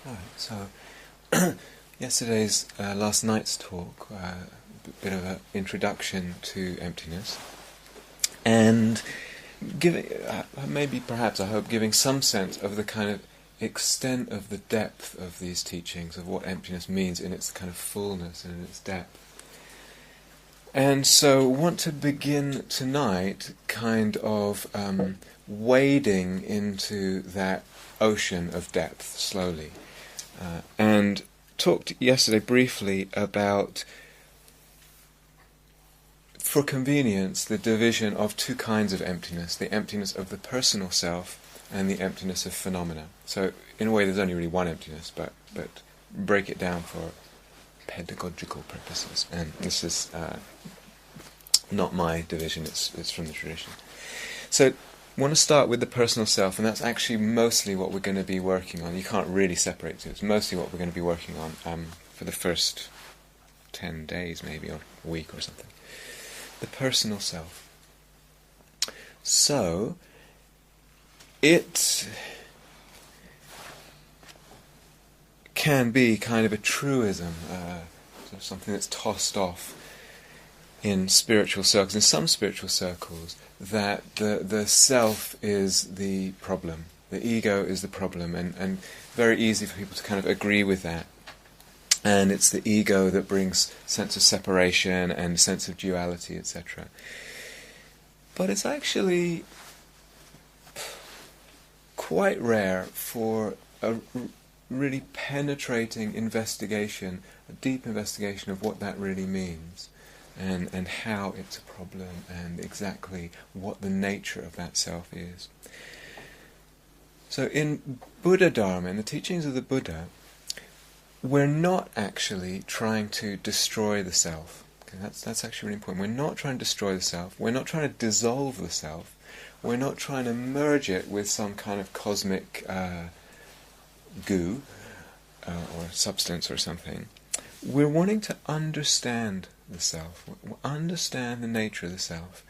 Right, so last night's talk, a bit of an introduction to emptiness, and giving, maybe perhaps I hope, giving some sense of the kind of extent of the depth of these teachings, of what emptiness means in its kind of fullness and in its depth. And so want to begin tonight kind of wading into that ocean of depth slowly. And talked yesterday briefly about, for convenience, the division of two kinds of emptiness: the emptiness of the personal self and the emptiness of phenomena. So in a way there's only really one emptiness, but break it down for pedagogical purposes. And this is not my division, it's from the tradition. So I want to start with the personal self, and that's actually mostly what we're going to be working on. You can't really separate it. It's mostly what we're going to be working on for the first 10 days maybe, or a week or something. The personal self. So, it can be kind of a truism, sort of something that's tossed off in spiritual circles, in some spiritual circles, that the self is the problem, the ego is the problem, and very easy for people to kind of agree with that. And it's the ego that brings sense of separation and sense of duality, etc. But it's actually quite rare for a really penetrating investigation, a deep investigation of what that really means. And how it's a problem, and exactly what the nature of that self is. So in Buddha Dharma, in the teachings of the Buddha, we're not actually trying to destroy the self. Okay, that's actually really important. We're not trying to destroy the self. We're not trying to dissolve the self. We're not trying to merge it with some kind of cosmic goo or substance or something. We're wanting to understand the self, understand the nature of the self.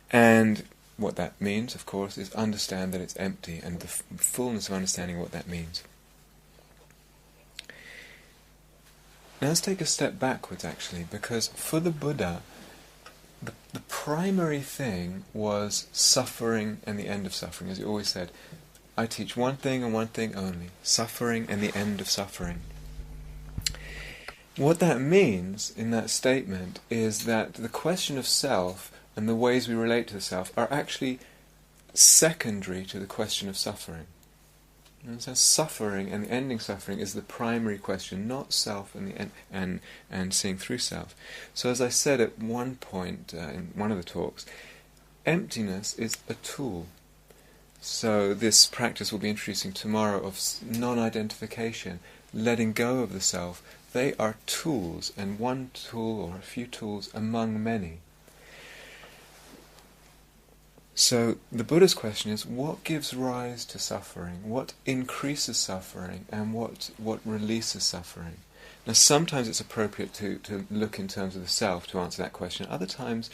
And what that means, of course, is understand that it's empty, and the fullness of understanding what that means. Now let's take a step backwards, actually, because for the Buddha, the primary thing was suffering and the end of suffering. As he always said, I teach one thing and one thing only: suffering and the end of suffering. What that means in that statement is that the question of self and the ways we relate to the self are actually secondary to the question of suffering. And so suffering and the ending suffering is the primary question, not self and the end, and seeing through self. So as I said at one point in one of the talks, emptiness is a tool. So this practice we'll be introducing tomorrow of non-identification, letting go of the self. They are tools, and one tool or a few tools among many. So the Buddha's question is, what gives rise to suffering? What increases suffering? And what releases suffering? Now sometimes it's appropriate to look in terms of the self to answer that question. Other times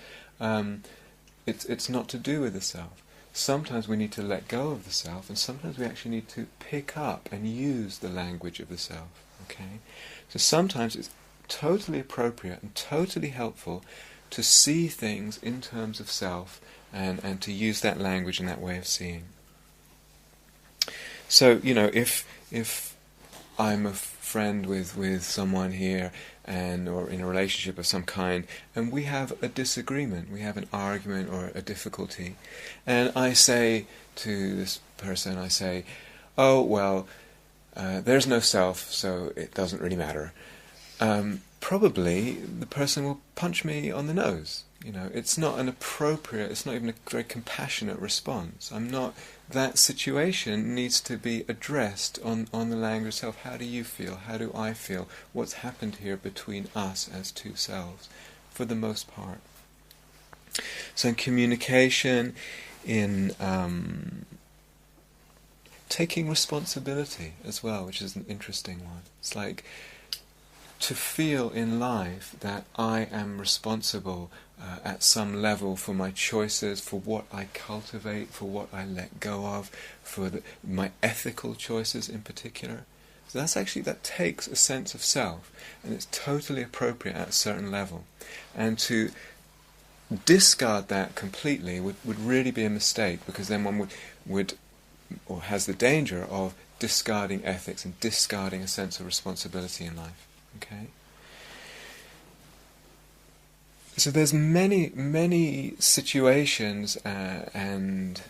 it's not to do with the self. Sometimes we need to let go of the self, and sometimes we actually need to pick up and use the language of the self. Okay? So sometimes it's totally appropriate and totally helpful to see things in terms of self and to use that language and that way of seeing. So, if I'm a friend with someone here or in a relationship of some kind, and we have a disagreement, we have an argument or a difficulty, and I say to this person, oh, well, there's no self, so it doesn't really matter. Probably the person will punch me on the nose. It's not an appropriate, it's not even a very compassionate response. That situation needs to be addressed on the language itself. How do you feel? How do I feel? What's happened here between us as two selves, for the most part? So in communication, in taking responsibility as well, which is an interesting one. It's like to feel in life that I am responsible at some level for my choices, for what I cultivate, for what I let go of, for my ethical choices in particular. So that takes a sense of self, and it's totally appropriate at a certain level. And to discard that completely would really be a mistake, because then one would or has the danger of discarding ethics and discarding a sense of responsibility in life. Okay? So there's many situations and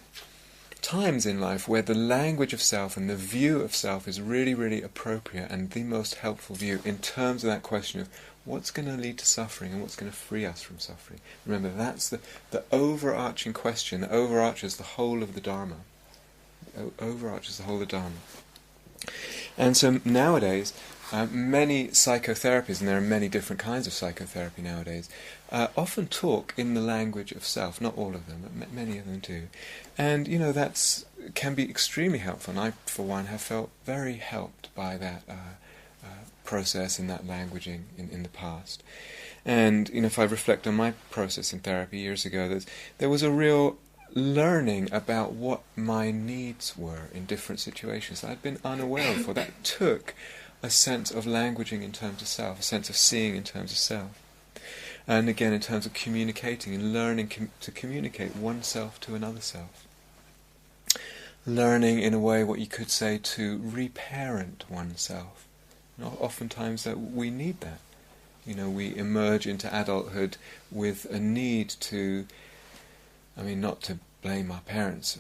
times in life where the language of self and the view of self is really appropriate and the most helpful view in terms of that question of what's going to lead to suffering and what's going to free us from suffering. Remember, that's the overarching question that overarches the whole of the Dharma. Overarches the whole of the Dharma. And so nowadays, many psychotherapies, and there are many different kinds of psychotherapy nowadays, often talk in the language of self. Not all of them, but many of them do. And, that can be extremely helpful. And I, for one, have felt very helped by that process and that languaging in the past. And, if I reflect on my process in therapy years ago, there was a real learning about what my needs were in different situations that I'd been unaware of, or that took a sense of languaging in terms of self, a sense of seeing in terms of self. And again, in terms of communicating and learning to communicate oneself to another self. Learning, in a way, what you could say, to reparent oneself. Oftentimes that we need that. We emerge into adulthood with a need to, not to blame our parents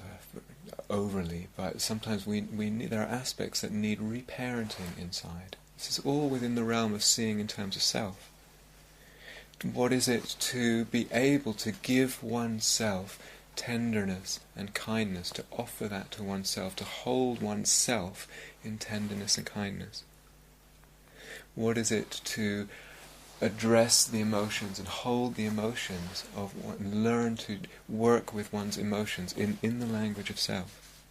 overly, but sometimes we need, there are aspects that need reparenting inside. This is all within the realm of seeing in terms of self. What is it to be able to give oneself tenderness and kindness, to offer that to oneself, to hold oneself in tenderness and kindness? What is it to address the emotions and hold the emotions of one, learn to work with one's emotions in the language of self?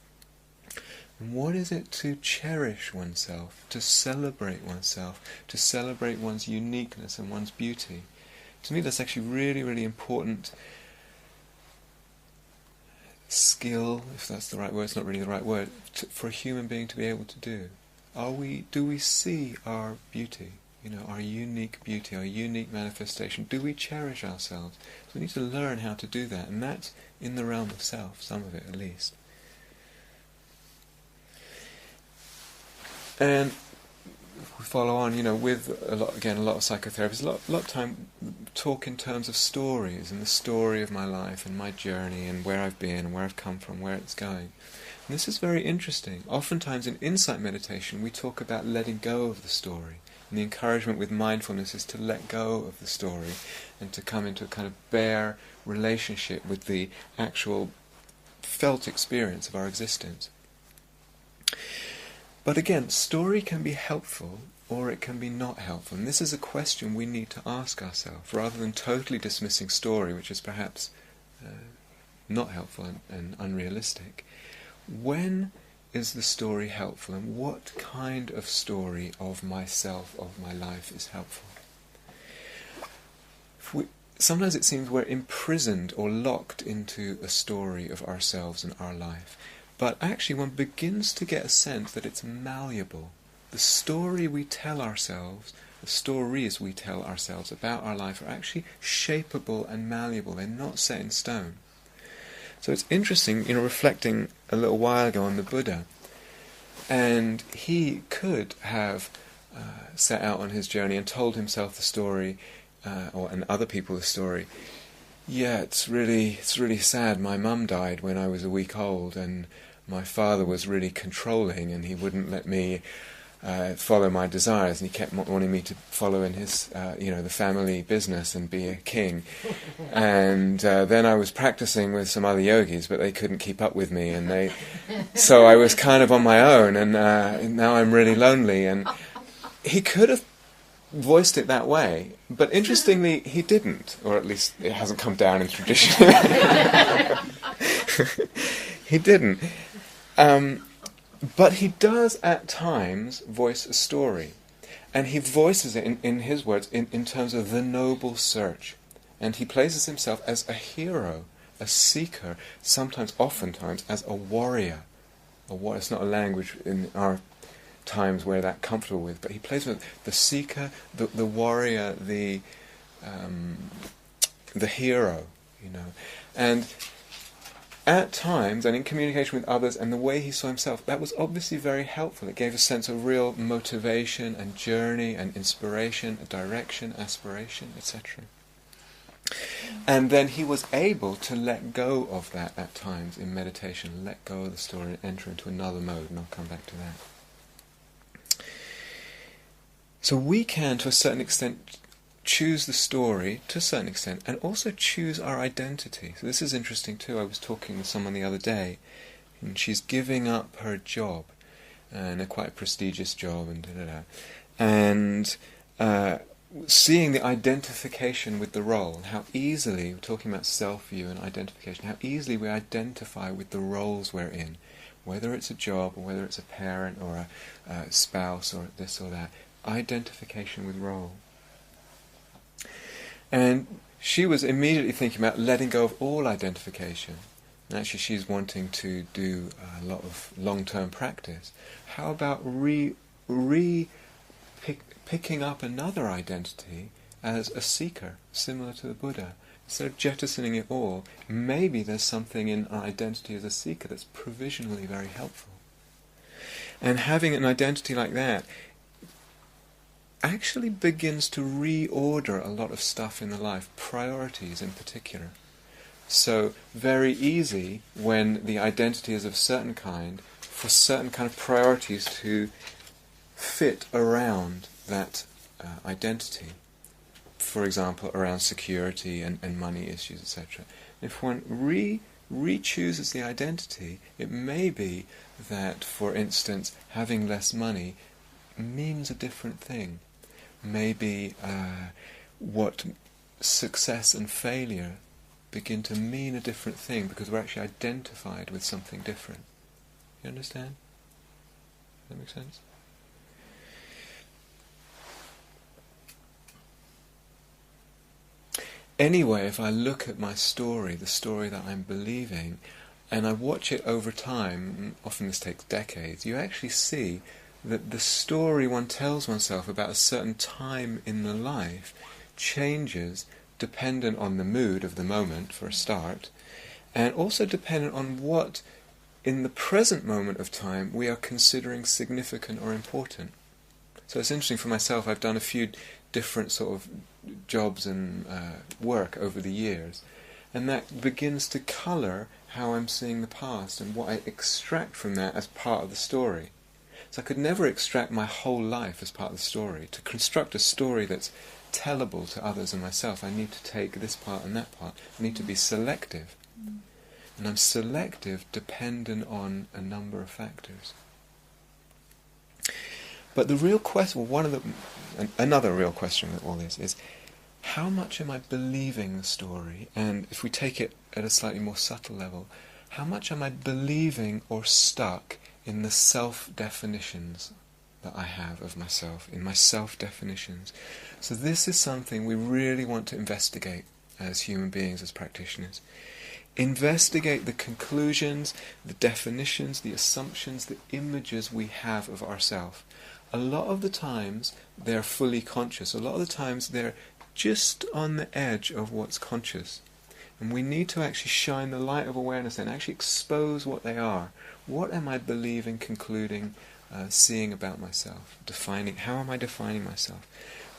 And what is it to cherish oneself, to celebrate one's uniqueness and one's beauty? To me, that's actually really important skill, if that's the right word. It's not really the right word, for a human being to be able to do. Do we see our beauty? Our unique beauty, our unique manifestation. Do we cherish ourselves? So we need to learn how to do that, and that's in the realm of self, some of it at least. And if we follow on, with a lot of psychotherapists, a lot of time talk in terms of stories, and the story of my life and my journey and where I've been and where I've come from, where it's going. And this is very interesting. Oftentimes in insight meditation we talk about letting go of the story. And the encouragement with mindfulness is to let go of the story and to come into a kind of bare relationship with the actual felt experience of our existence. But again, story can be helpful or it can be not helpful. And this is a question we need to ask ourselves, rather than totally dismissing story, which is perhaps not helpful and unrealistic. When is the story helpful, and what kind of story of myself, of my life, is helpful? Sometimes it seems we're imprisoned or locked into a story of ourselves and our life, but actually one begins to get a sense that it's malleable. The story we tell ourselves, the stories we tell ourselves about our life are actually shapeable and malleable. They're not set in stone. So it's interesting, and a little while ago on the Buddha, and he could have set out on his journey and told himself the story, and other people the story. Yeah, it's really sad. My mum died when I was a week old, and my father was really controlling, and he wouldn't let me follow my desires, and he kept wanting me to follow in his, the family business and be a king. And then I was practicing with some other yogis, but they couldn't keep up with me, and so I was kind of on my own, and now I'm really lonely. And he could have voiced it that way, but interestingly, he didn't, or at least it hasn't come down in tradition. He didn't. But he does at times voice a story, and he voices it in his words in terms of the noble search, and he places himself as a hero, a seeker, oftentimes as a warrior. It's not a language in our times where that's comfortable with, but he plays with the seeker, the warrior, the hero, and at times, and in communication with others and the way he saw himself, that was obviously very helpful. It gave a sense of real motivation and journey and inspiration, a direction, aspiration, etc. And then he was able to let go of that at times in meditation, let go of the story and enter into another mode, and I'll come back to that. So we can, to a certain extent, choose the story to a certain extent, and also choose our identity. So this is interesting too. I was talking with someone the other day, and she's giving up her job, and a quite prestigious job, and seeing the identification with the role, and how easily, we're talking about self-view and identification, how easily we identify with the roles we're in, whether it's a job, or whether it's a parent, or a spouse, or this or that. Identification with role. And she was immediately thinking about letting go of all identification. And actually she's wanting to do a lot of long-term practice. How about picking up another identity as a seeker, similar to the Buddha? Instead of jettisoning it all, maybe there's something in our identity as a seeker that's provisionally very helpful. And having an identity like that actually begins to reorder a lot of stuff in the life, priorities in particular. So very easy when the identity is of a certain kind, for certain kind of priorities to fit around that identity. For example, around security and money issues, etc. If one re-chooses the identity, it may be that, for instance, having less money means a different thing. Maybe what success and failure begin to mean a different thing because we're actually identified with something different. You understand? Does that make sense? Anyway, if I look at my story, the story that I'm believing, and I watch it over time, often this takes decades, you actually see that the story one tells oneself about a certain time in the life changes dependent on the mood of the moment, for a start, and also dependent on what, in the present moment of time, we are considering significant or important. So it's interesting for myself, I've done a few different sort of jobs and work over the years, and that begins to colour how I'm seeing the past and what I extract from that as part of the story. So I could never extract my whole life as part of the story. To construct a story that's tellable to others and myself, I need to take this part and that part. I need to be selective. And I'm selective dependent on a number of factors. But the real question, another real question with all this is, how much am I believing the story? And if we take it at a slightly more subtle level, how much am I believing or stuck in the self-definitions that I have of myself, in my self-definitions? So this is something we really want to investigate as human beings, as practitioners. Investigate the conclusions, the definitions, the assumptions, the images we have of ourselves. A lot of the times they're fully conscious. A lot of the times they're just on the edge of what's conscious. And we need to actually shine the light of awareness and actually expose what they are. What am I believing, concluding, seeing about myself? Defining. How am I defining myself?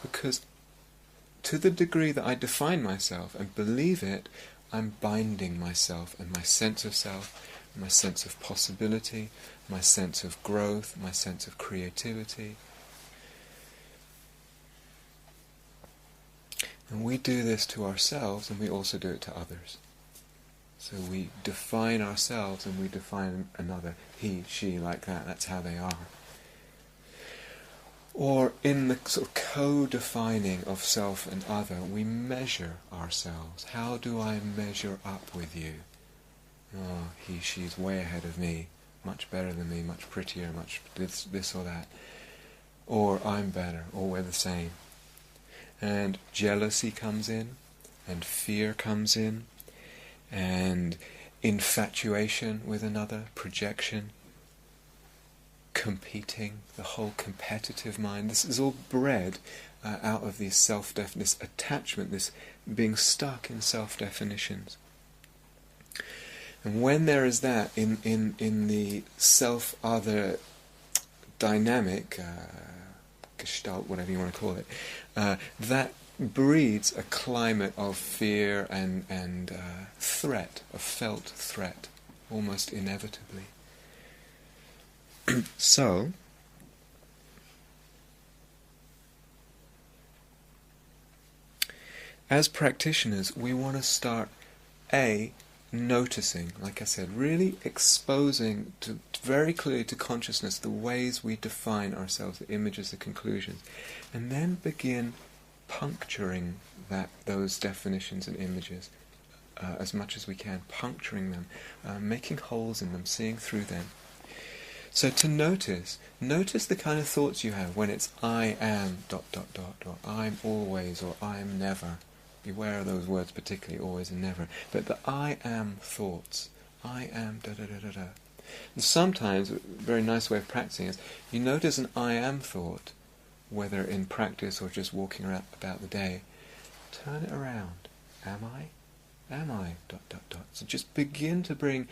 Because to the degree that I define myself and believe it, I'm binding myself and my sense of self, my sense of possibility, my sense of growth, my sense of creativity. And we do this to ourselves, and we also do it to others. So we define ourselves and we define another, he, she, like that. That's how they are. Or in the sort of co-defining of self and other, we measure ourselves. How do I measure up with you? Oh, he, she's way ahead of me, much better than me, much prettier, much this or that. Or I'm better, or we're the same. And jealousy comes in, and fear comes in, and infatuation with another, projection. competing, the whole competitive mind. This is all bred out of this this attachment, this being stuck in self-definitions. And when there is that in the self-other dynamic, gestalt, whatever you want to call it, that breeds a climate of fear and threat, a felt threat, almost inevitably. So, as practitioners, we want to start noticing, like I said, really exposing very clearly to consciousness the ways we define ourselves, the images, the conclusions, and then begin puncturing those definitions and images as much as we can, puncturing them, making holes in them, seeing through them. So to notice the kind of thoughts you have when it's I am ... or I'm always, or I'm never. Beware of those words, particularly always and never. But the I am thoughts, I am ... And sometimes, a very nice way of practicing is, you notice an I am thought, whether in practice or just walking around about the day, turn it around. Am I? Am I ... So just begin to bring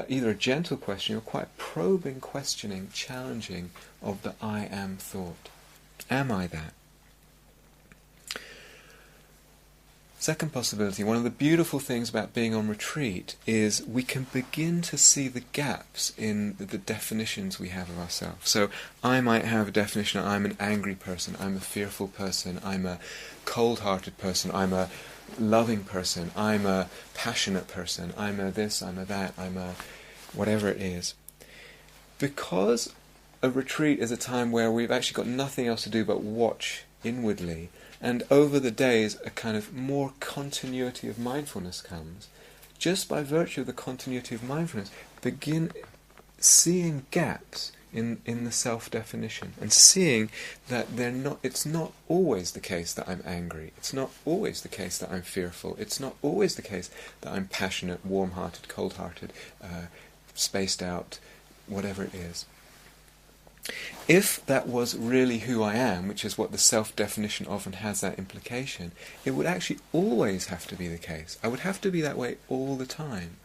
either a gentle question or quite probing, questioning, challenging of the I am thought. Am I that? Second possibility, one of the beautiful things about being on retreat is we can begin to see the gaps in the definitions we have of ourselves. So I might have a definition, I'm an angry person, I'm a fearful person, I'm a cold-hearted person, I'm a loving person, I'm a passionate person, I'm a this, I'm a that, I'm a whatever it is. Because a retreat is a time where we've actually got nothing else to do but watch inwardly, and over the days a kind of more continuity of mindfulness comes, just by virtue of the continuity of mindfulness, begin seeing gaps in the self-definition, and seeing that it's not always the case that I'm angry, it's not always the case that I'm fearful, it's not always the case that I'm passionate, warm-hearted, cold-hearted, spaced out, whatever it is. If that was really who I am, which is what the self-definition often has that implication, it would actually always have to be the case. I would have to be that way all the time.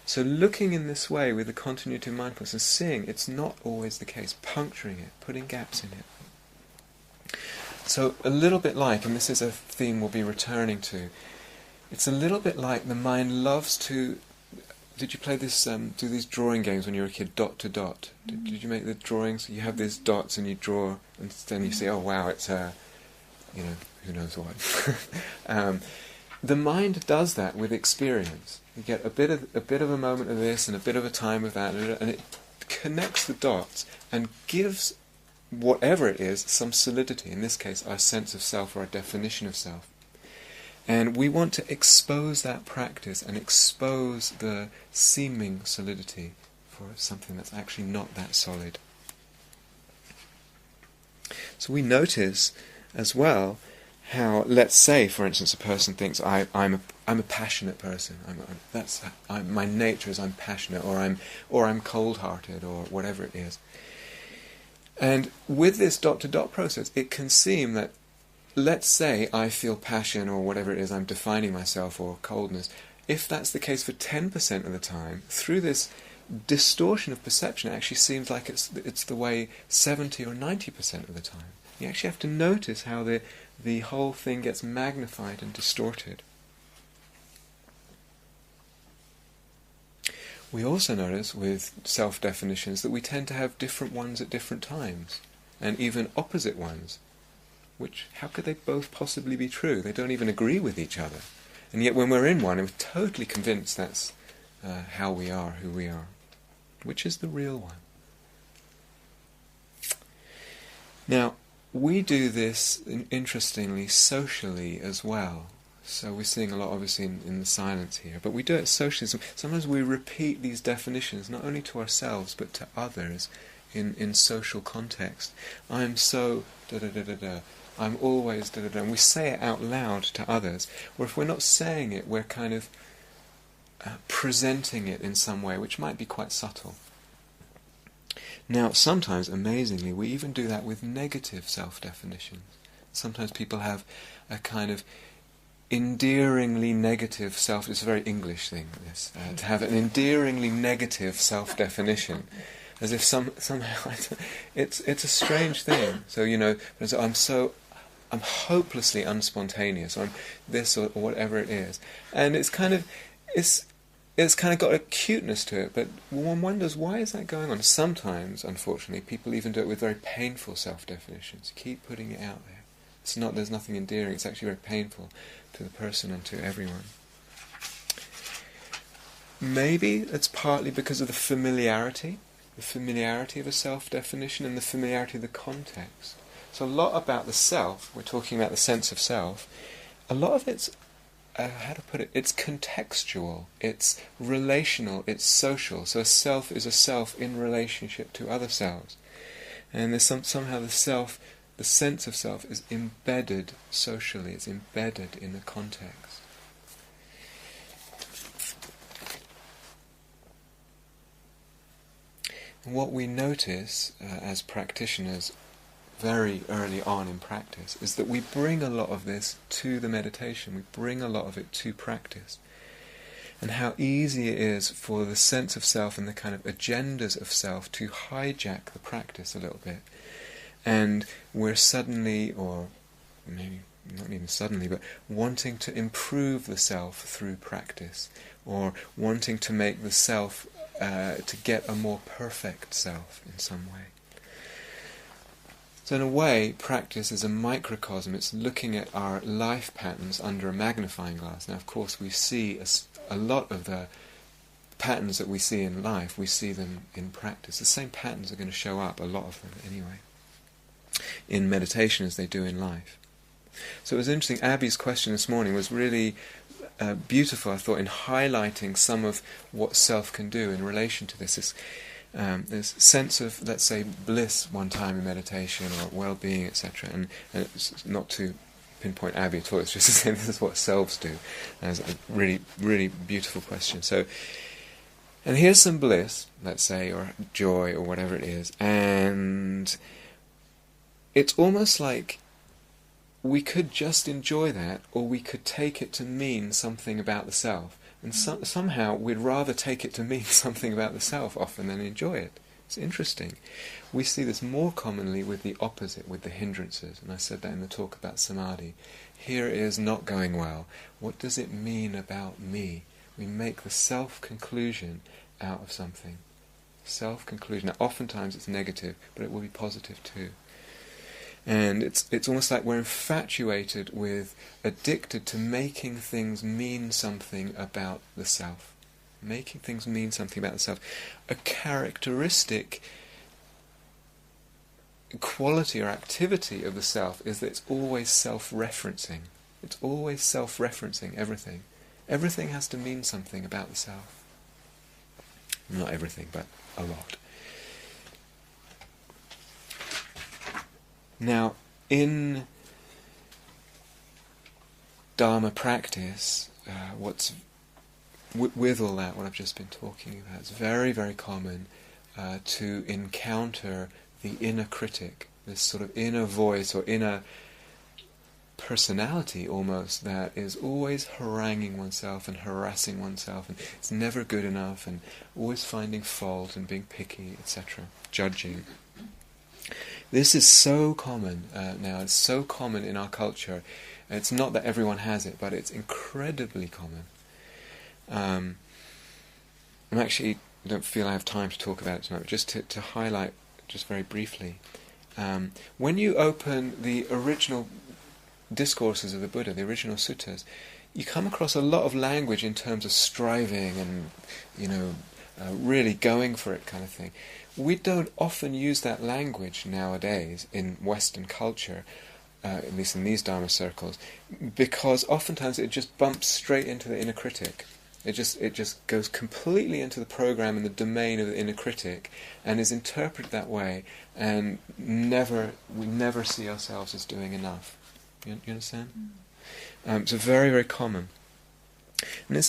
So looking in this way with the continuity of mindfulness and seeing it's not always the case, puncturing it, putting gaps in it. So a little bit like, and this is a theme we'll be returning to, it's a little bit like the mind loves to... Did you play this, do these drawing games when you were a kid, dot to dot? Did you make the drawings? You have these dots and you draw, and then you say, oh wow, it's who knows what. The mind does that with experience. You get a bit of a moment of this and a bit of a time of that, and it connects the dots and gives whatever it is some solidity. In this case, our sense of self or our definition of self. And we want to expose that practice and expose the seeming solidity for something that's actually not that solid. So we notice as well how, let's say, for instance, a person thinks I'm a passionate person. My nature is I'm passionate, or I'm cold-hearted, or whatever it is. And with this dot-to-dot process, it can seem that, let's say I feel passion, or whatever it is, I'm defining myself, or coldness. If that's the case for 10% of the time, through this distortion of perception, it actually seems like it's the way 70 or 90% of the time. You actually have to notice how the whole thing gets magnified and distorted. We also notice with self-definitions that we tend to have different ones at different times, and even opposite ones. Which, how could they both possibly be true? They don't even agree with each other. And yet when we're in one, we're totally convinced that's how we are, who we are. Which is the real one? Now, we do this, interestingly, socially as well. So we're seeing a lot, obviously, in the silence here. But we do it socially. Sometimes we repeat these definitions, not only to ourselves, but to others in social context. I'm so da-da-da-da-da. I'm always da-da-da, and we say it out loud to others. Or if we're not saying it, we're kind of presenting it in some way, which might be quite subtle. Now, sometimes, amazingly, we even do that with negative self-definitions. Sometimes people have a kind of endearingly negative self... It's a very English thing, this. To have an endearingly negative self-definition. As if somehow... It's a strange thing. So, I'm hopelessly unspontaneous, or I'm this or whatever it is. And it's kind of got a cuteness to it, but one wonders, why is that going on? Sometimes, unfortunately, people even do it with very painful self-definitions. Keep putting it out there. There's nothing endearing, it's actually very painful to the person and to everyone. Maybe it's partly because of the familiarity of a self-definition and the familiarity of the context. So a lot about the self, we're talking about the sense of self, a lot of it's, it's contextual, it's relational, it's social. So a self is a self in relationship to other selves. And there's somehow the sense of self is embedded socially, it's embedded in a context. And what we notice as practitioners very early on in practice is that we bring a lot of this to the meditation, we bring a lot of it to practice. And how easy it is for the sense of self and the kind of agendas of self to hijack the practice a little bit. And we're suddenly, or maybe not even suddenly, but wanting to improve the self through practice, or wanting to make the self, to get a more perfect self in some way. So in a way, practice is a microcosm. It's looking at our life patterns under a magnifying glass. Now, of course, we see a lot of the patterns that we see in life, we see them in practice. The same patterns are going to show up, a lot of them anyway, in meditation as they do in life. So it was interesting, Abby's question this morning was really beautiful, I thought, in highlighting some of what self can do in relation to this. There's sense of, let's say, bliss one time in meditation, or well-being, etc. And it's not to pinpoint Abby at all, it's just to say this is what selves do. That's a really, really beautiful question. So, and here's some bliss, let's say, or joy, or whatever it is, and it's almost like we could just enjoy that, or we could take it to mean something about the self. And somehow we'd rather take it to mean something about the self often than enjoy it. It's interesting. We see this more commonly with the opposite, with the hindrances. And I said that in the talk about samadhi. Here it is not going well. What does it mean about me? We make the self-conclusion out of something. Self-conclusion. Now, oftentimes it's negative, but it will be positive too. And it's almost like we're infatuated with, addicted to making things mean something about the self. Making things mean something about the self. A characteristic quality or activity of the self is that it's always self-referencing. It's always self-referencing everything. Everything has to mean something about the self. Not everything, but a lot. Now, in Dharma practice, with all that, what I've just been talking about, it's very, very common to encounter the inner critic, this sort of inner voice or inner personality almost that is always haranguing oneself and harassing oneself, and it's never good enough, and always finding fault and being picky, etc., judging. This is so common now. It's so common in our culture. It's not that everyone has it, but it's incredibly common. I actually don't feel I have time to talk about it tonight, but just to highlight, just very briefly. When you open the original discourses of the Buddha, the original suttas, you come across a lot of language in terms of striving and, really going for it kind of thing. We don't often use that language nowadays in Western culture, at least in these Dharma circles, because oftentimes it just bumps straight into the inner critic. It just goes completely into the program and the domain of the inner critic, and is interpreted that way, and we never see ourselves as doing enough. You understand? It's very, very common. And I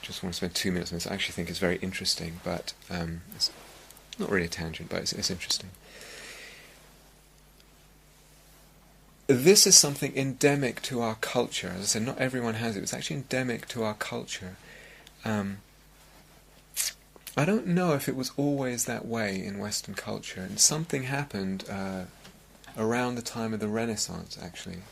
just want to spend 2 minutes on this. I actually think it's very interesting, but it's Not really a tangent, but it's interesting. This is something endemic to our culture. As I said, not everyone has it. It's actually endemic to our culture. I don't know if it was always that way in Western culture. And something happened around the time of the Renaissance, actually.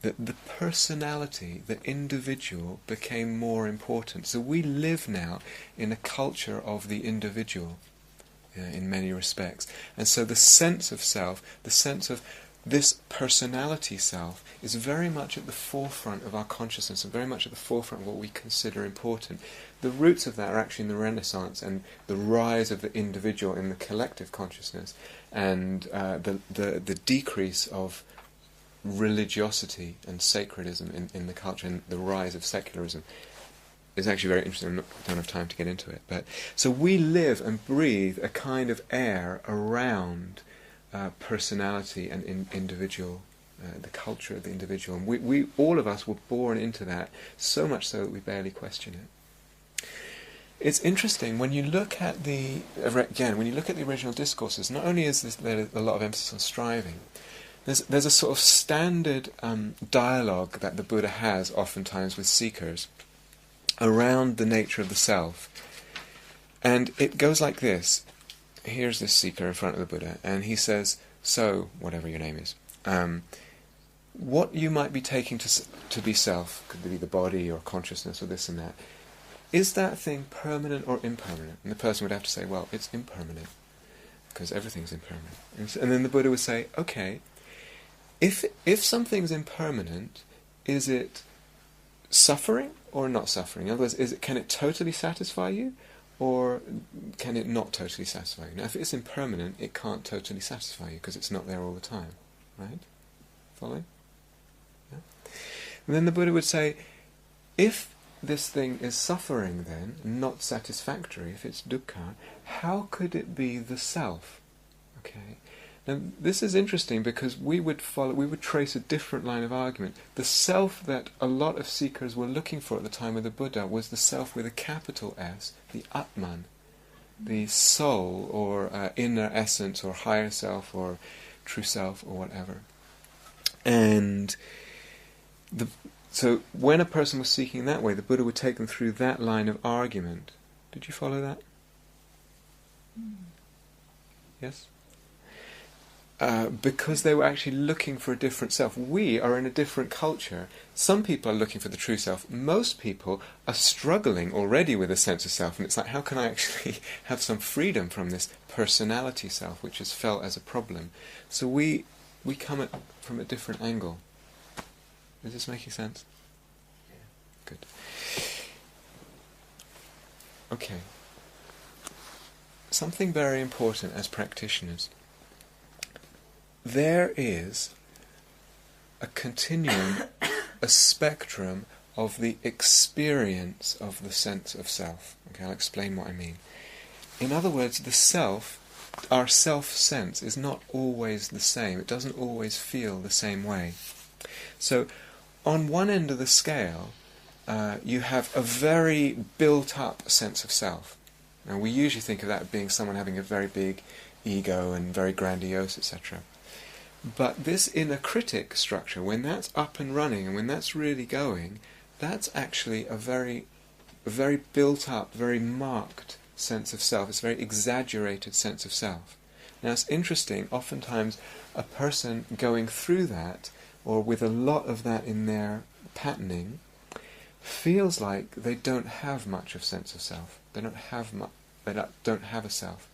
That the personality, the individual, became more important. So we live now in a culture of the individual, in many respects. And so the sense of self, the sense of this personality self, is very much at the forefront of our consciousness and very much at the forefront of what we consider important. The roots of that are actually in the Renaissance and the rise of the individual in the collective consciousness, and the decrease of religiosity and sacredism in the culture, and the rise of secularism is actually very interesting. I don't have time to get into it. But so we live and breathe a kind of air around personality and individual, the culture of the individual. And we all of us were born into that, so much so that we barely question it. It's interesting when you look at the original discourses. Not only is there a lot of emphasis on striving, there's a sort of standard dialogue that the Buddha has oftentimes with seekers around the nature of the self, and it goes like this. Here's this seeker in front of the Buddha, and he says, "So, whatever your name is, what you might be taking to be self, could be the body or consciousness or this and that, is that thing permanent or impermanent?" And the person would have to say, "Well, it's impermanent, because everything's impermanent." And then the Buddha would say, "Okay, if something's impermanent, is it suffering or not suffering? In other words, can it totally satisfy you, or can it not totally satisfy you?" Now, if it's impermanent, it can't totally satisfy you because it's not there all the time, right? Following? Yeah. And then the Buddha would say, if this thing is suffering then, not satisfactory, if it's dukkha, how could it be the self? Okay. Now, this is interesting because we would trace a different line of argument. The self that a lot of seekers were looking for at the time of the Buddha was the self with a capital S, the Atman, the soul or inner essence or higher self or true self or whatever. And so when a person was seeking that way, the Buddha would take them through that line of argument. Did you follow that? Yes? Because they were actually looking for a different self. We are in a different culture. Some people are looking for the true self. Most people are struggling already with a sense of self, and it's like, how can I actually have some freedom from this personality self, which is felt as a problem? So we come at from a different angle. Is this making sense? Good. Okay. Something very important as practitioners. There is a continuum, a spectrum of the experience of the sense of self. Okay, I'll explain what I mean. In other words, the self, our self-sense, is not always the same. It doesn't always feel the same way. So, on one end of the scale, you have a very built-up sense of self. Now, we usually think of that as being someone having a very big ego and very grandiose, etc. But this inner critic structure, when that's up and running and when that's really going, that's actually a very built-up, very marked sense of self. It's a very exaggerated sense of self. Now, it's interesting, oftentimes a person going through that, or with a lot of that in their patterning, feels like they don't have much of sense of self. They don't have a self.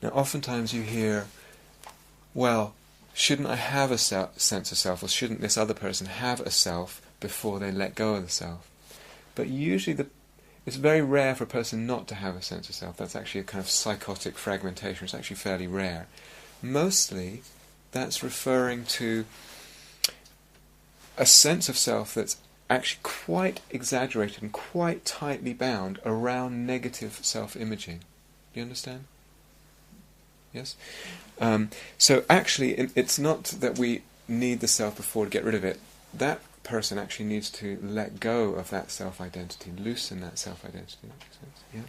Now, oftentimes you hear, well, shouldn't I have a sense of self, or shouldn't this other person have a self before they let go of the self? But usually it's very rare for a person not to have a sense of self. That's actually a kind of psychotic fragmentation. It's actually fairly rare. Mostly that's referring to a sense of self that's actually quite exaggerated and quite tightly bound around negative self-imaging. Do you understand? Yes? So actually, it's not that we need the self before to get rid of it. That person actually needs to let go of that self-identity, loosen that self-identity. That makes sense? Yeah?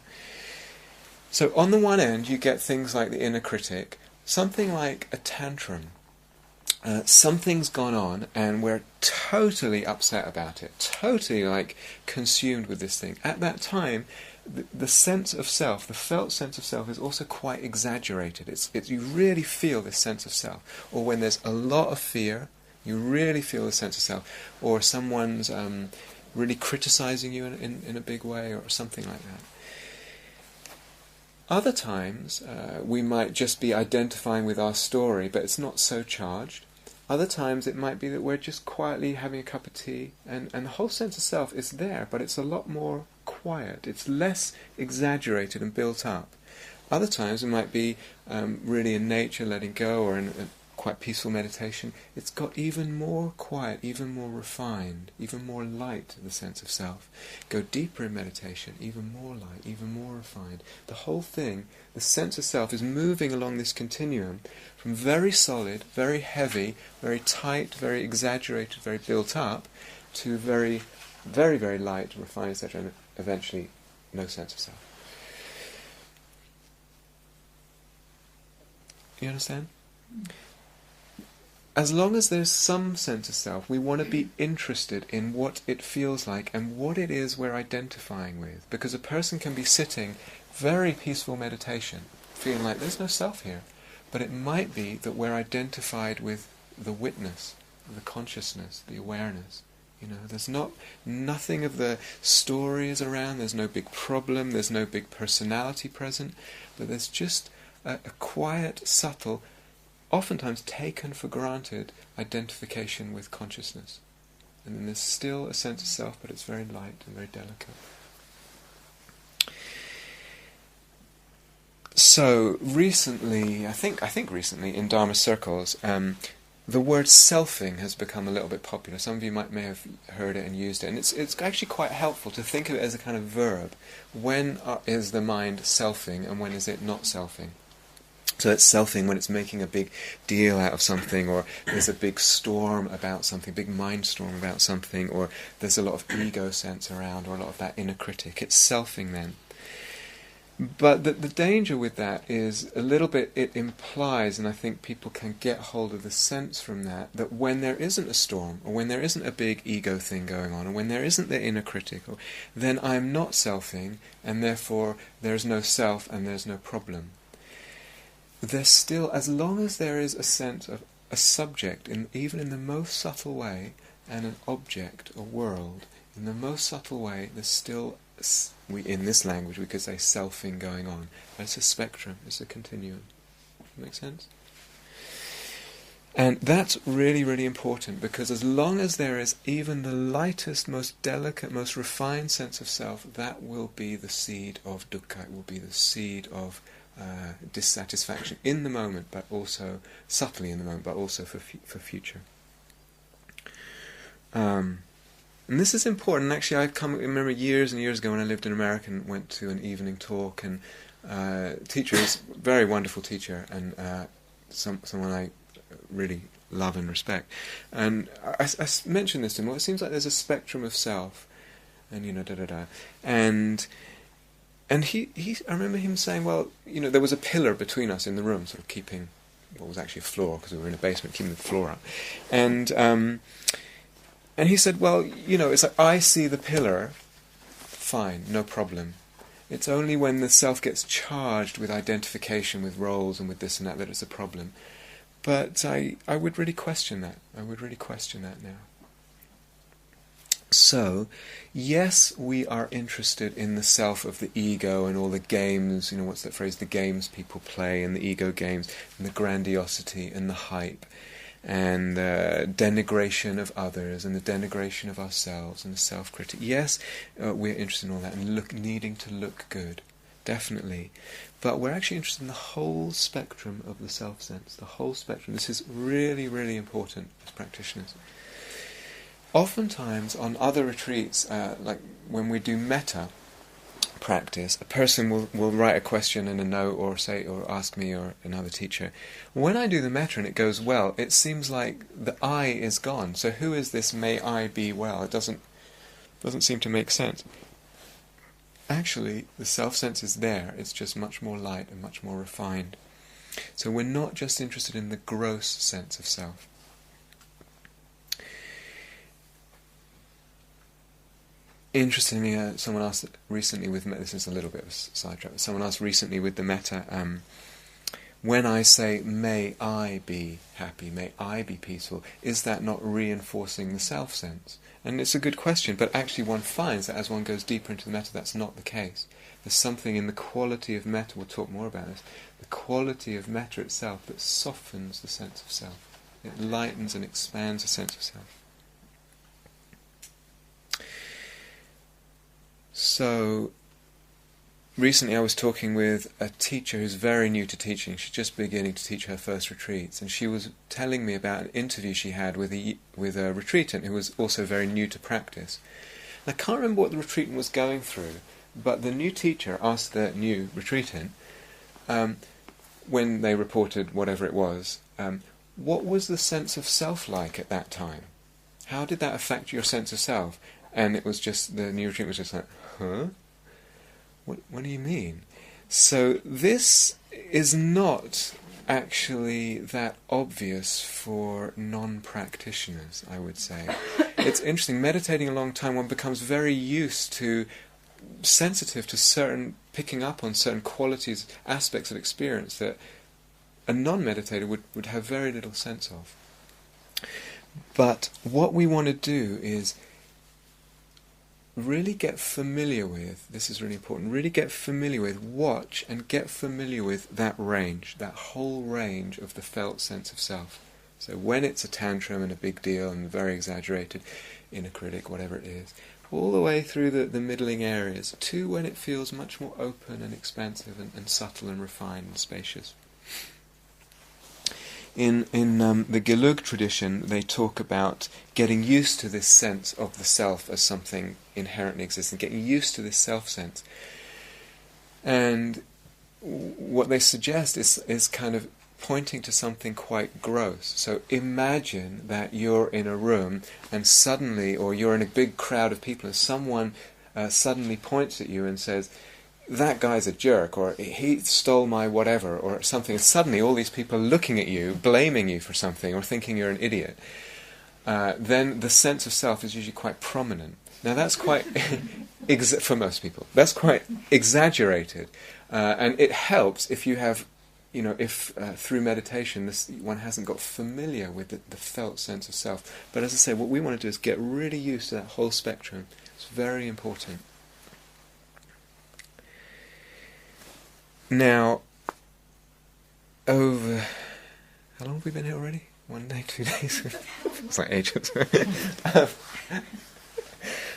So on the one end, you get things like the inner critic, something like a tantrum. Something's gone on and we're totally upset about it, totally like consumed with this thing. At that time, the sense of self, the felt sense of self, is also quite exaggerated. You really feel this sense of self. Or when there's a lot of fear, you really feel the sense of self. Or someone's really criticizing you in a big way, or something like that. Other times, we might just be identifying with our story, but it's not so charged. Other times it might be that we're just quietly having a cup of tea, and the whole sense of self is there, but it's a lot more quiet. It's less exaggerated and built up. Other times it might be really in nature, letting go, or in a quite peaceful meditation. It's got even more quiet, even more refined, even more light, the sense of self. Go deeper in meditation, even more light, even more refined. The whole thing, the sense of self, is moving along this continuum from very solid, very heavy, very tight, very exaggerated, very built up, to very, very, very light, refined, etc., and eventually no sense of self. You understand? As long as there's some sense of self, we want to be interested in what it feels like and what it is we're identifying with. Because a person can be sitting, very peaceful meditation, feeling like there's no self here. But it might be that we're identified with the witness, the consciousness, the awareness. There's nothing of the stories around, there's no big problem, there's no big personality present, but there's just a quiet, subtle, oftentimes taken for granted identification with consciousness. And then there's still a sense of self, but it's very light and very delicate. So recently, I think recently in Dharma circles, the word selfing has become a little bit popular. Some of you may have heard it and used it, and it's actually quite helpful to think of it as a kind of verb. When is the mind selfing, and when is it not selfing? So it's selfing when it's making a big deal out of something, or there's a big storm about something, big mind storm about something, or there's a lot of ego sense around, or a lot of that inner critic. It's selfing then. But the danger with that is a little bit, it implies, and I think people can get hold of the sense from that when there isn't a storm, or when there isn't a big ego thing going on, or when there isn't the inner critic, then I'm not selfing, and therefore there's no self and there's no problem. There's still, as long as there is a sense of a subject, even in the most subtle way, and an object, a world, in the most subtle way, there's still, in this language we could say selfing going on. But it's a spectrum, it's a continuum. Make sense? And that's really, really important, because as long as there is even the lightest, most delicate, most refined sense of self, that will be the seed of dukkha, it will be the seed of dissatisfaction in the moment, but also subtly in the moment, but also for future. And this is important. Actually, I remember years and years ago when I lived in America and went to an evening talk, and teacher is a very wonderful teacher, and someone I really love and respect. And I mentioned this to him. Well, it seems like there's a spectrum of self, and And he I remember him saying, well, there was a pillar between us in the room, sort of keeping what was actually a floor, because we were in a basement, keeping the floor up. And he said, well, it's like, I see the pillar, fine, no problem. It's only when the self gets charged with identification, with roles and with this and that it's a problem. But I would really question that. I would really question that now. So, yes, we are interested in the self of the ego and all the games, what's that phrase, the games people play, and the ego games, and the grandiosity and the hype, and the denigration of others, and the denigration of ourselves, and the self-critic. Yes, we're interested in all that, and needing to look good, definitely. But we're actually interested in the whole spectrum of the self-sense, the whole spectrum. This is really, really important as practitioners. Oftentimes on other retreats, like when we do metta practice, a person will write a question in a note, or ask me or another teacher. When I do the metta and it goes well, it seems like the I is gone. So who is this may I be well? It doesn't seem to make sense. actually the self-sense is there, it's just much more light and much more refined. So we're not just interested in the gross sense of self. Interestingly, someone asked recently with this is a little bit of a sidetrack. Someone asked recently with the metta, when I say "May I be happy," "May I be peaceful," is that not reinforcing the self-sense? And it's a good question, but actually one finds that as one goes deeper into the metta, that's not the case. There's something in the quality of metta. We'll talk more about this. The quality of metta itself that softens the sense of self. It lightens and expands the sense of self. So, recently I was talking with a teacher who's very new to teaching. She's just beginning to teach her first retreats, and she was telling me about an interview she had with a retreatant who was also very new to practice. And I can't remember what the retreatant was going through, but the new teacher asked the new retreatant, when they reported whatever it was, what was the sense of self like at that time? How did that affect your sense of self? And it was just, the new retreatant was just like, huh? What do you mean? So this is not actually that obvious for non-practitioners, I would say. It's interesting, meditating a long time, one becomes very sensitive to picking up on certain qualities, aspects of experience that a non-meditator would have very little sense of. But what we want to do is really get familiar with, this is really important, really get familiar with, watch and get familiar with that range, that whole range of the felt sense of self. So when it's a tantrum and a big deal and very exaggerated, inner critic, whatever it is, all the way through the middling areas to when it feels much more open and expansive and subtle and refined and spacious. In the Gelug tradition, they talk about getting used to this sense of the self as something inherently existent, getting used to this self-sense. And what they suggest is kind of pointing to something quite gross. So imagine that you're in a room and suddenly, or you're in a big crowd of people, and someone suddenly points at you and says, that guy's a jerk, or he stole my whatever, or something, and suddenly all these people are looking at you, blaming you for something, or thinking you're an idiot. Then the sense of self is usually quite prominent. Now that's quite, for most people, that's quite exaggerated, and it helps if you have, if through meditation one hasn't got familiar with the felt sense of self. But as I say, what we want to do is get really used to that whole spectrum. It's very important. Now, how long have we been here already? 1 day, 2 days? It's like ages.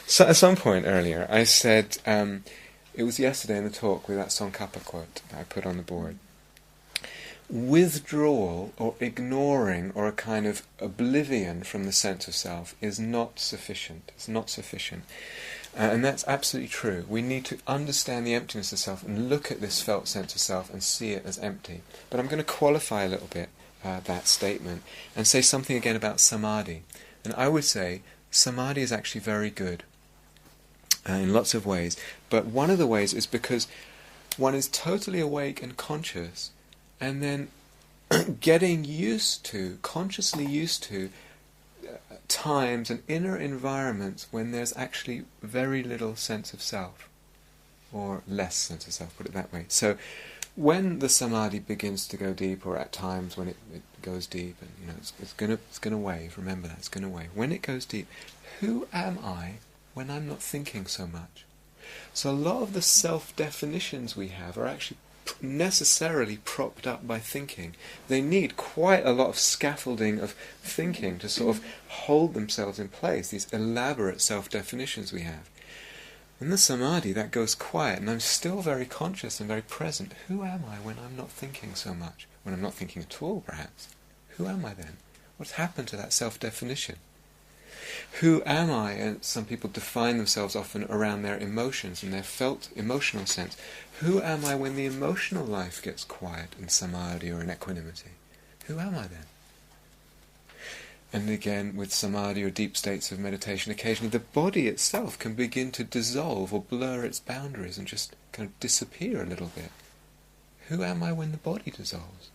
So at some point earlier, I said, it was yesterday in the talk with that Tsongkhapa quote that I put on the board. Withdrawal or ignoring or a kind of oblivion from the sense of self is not sufficient. It's not sufficient. And that's absolutely true. We need to understand the emptiness of self and look at this felt sense of self and see it as empty. But I'm going to qualify a little bit that statement and say something again about samadhi. And I would say samadhi is actually very good in lots of ways. But one of the ways is because one is totally awake and conscious, and then getting used to, consciously used to, times and inner environments when there's actually very little sense of self, or less sense of self, put it that way. So when the samadhi begins to go deep, or at times when it goes deep, and it's going to wave, remember that, it's going to wave. When it goes deep, who am I when I'm not thinking so much? So a lot of the self-definitions we have are actually necessarily propped up by thinking. They need quite a lot of scaffolding of thinking to sort of hold themselves in place, these elaborate self-definitions we have. In the samadhi, that goes quiet, and I'm still very conscious and very present. Who am I when I'm not thinking so much? When I'm not thinking at all, perhaps? Who am I then? What's happened to that self-definition? Who am I? And some people define themselves often around their emotions and their felt emotional sense. Who am I when the emotional life gets quiet in samadhi or in equanimity? Who am I then? And again, with samadhi or deep states of meditation, occasionally the body itself can begin to dissolve or blur its boundaries and just kind of disappear a little bit. Who am I when the body dissolves?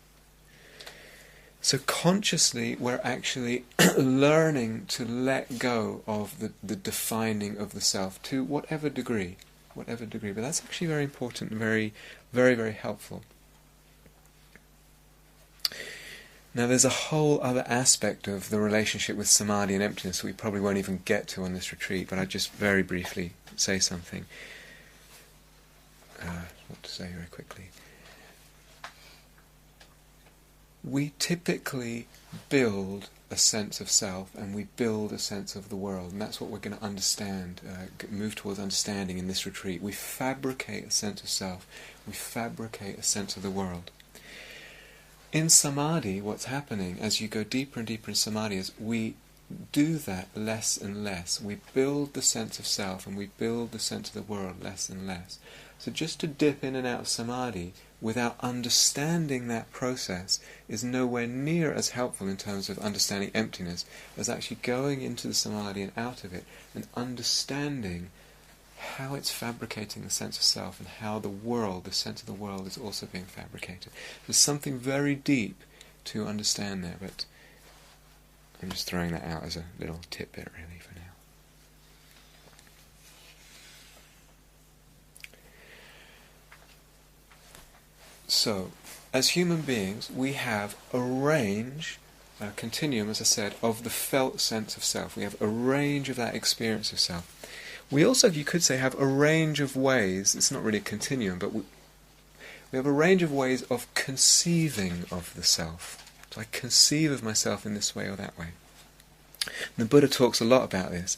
So consciously we're actually learning to let go of the defining of the self to whatever degree. But that's actually very important and very, very, very helpful. Now there's a whole other aspect of the relationship with samadhi and emptiness that we probably won't even get to on this retreat, but I'll just very briefly say something. What to say very quickly. We typically build a sense of self and we build a sense of the world, and that's what we're going to understand, move towards understanding in this retreat. We fabricate a sense of self, we fabricate a sense of the world. In samadhi, what's happening as you go deeper and deeper in samadhi is we do that less and less. We build the sense of self and we build the sense of the world less and less. So just to dip in and out of samadhi without understanding that process is nowhere near as helpful in terms of understanding emptiness as actually going into the samadhi and out of it and understanding how it's fabricating the sense of self and how the world, the sense of the world, is also being fabricated. There's something very deep to understand there, but I'm just throwing that out as a little tidbit really for now. So, as human beings, we have a range, a continuum, as I said, of the felt sense of self. We have a range of that experience of self. We also, you could say, have a range of ways, it's not really a continuum, but we have a range of ways of conceiving of the self. So I conceive of myself in this way or that way. And the Buddha talks a lot about this.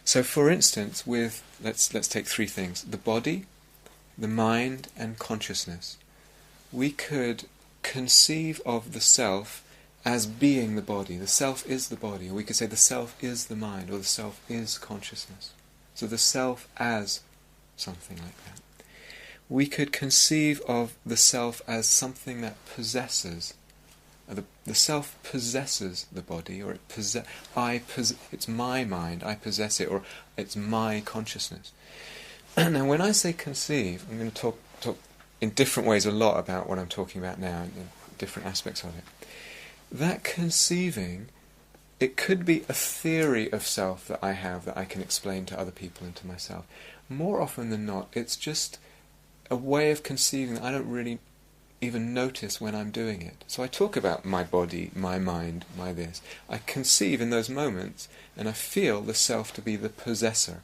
So for instance, with, let's take three things: the body, the mind, and consciousness. We could conceive of the self as being the body. The self is the body. Or we could say the self is the mind, or the self is consciousness. So the self as something like that. We could conceive of the self as something that possesses. The self possesses the body, or it's my mind, I possess it, or it's my consciousness. Now when I say conceive, I'm going to talk in different ways a lot about what I'm talking about now, in different aspects of it. That conceiving, it could be a theory of self that I have that I can explain to other people and to myself. More often than not, it's just a way of conceiving that I don't really even notice when I'm doing it. So I talk about my body, my mind, my this. I conceive in those moments, and I feel the self to be the possessor.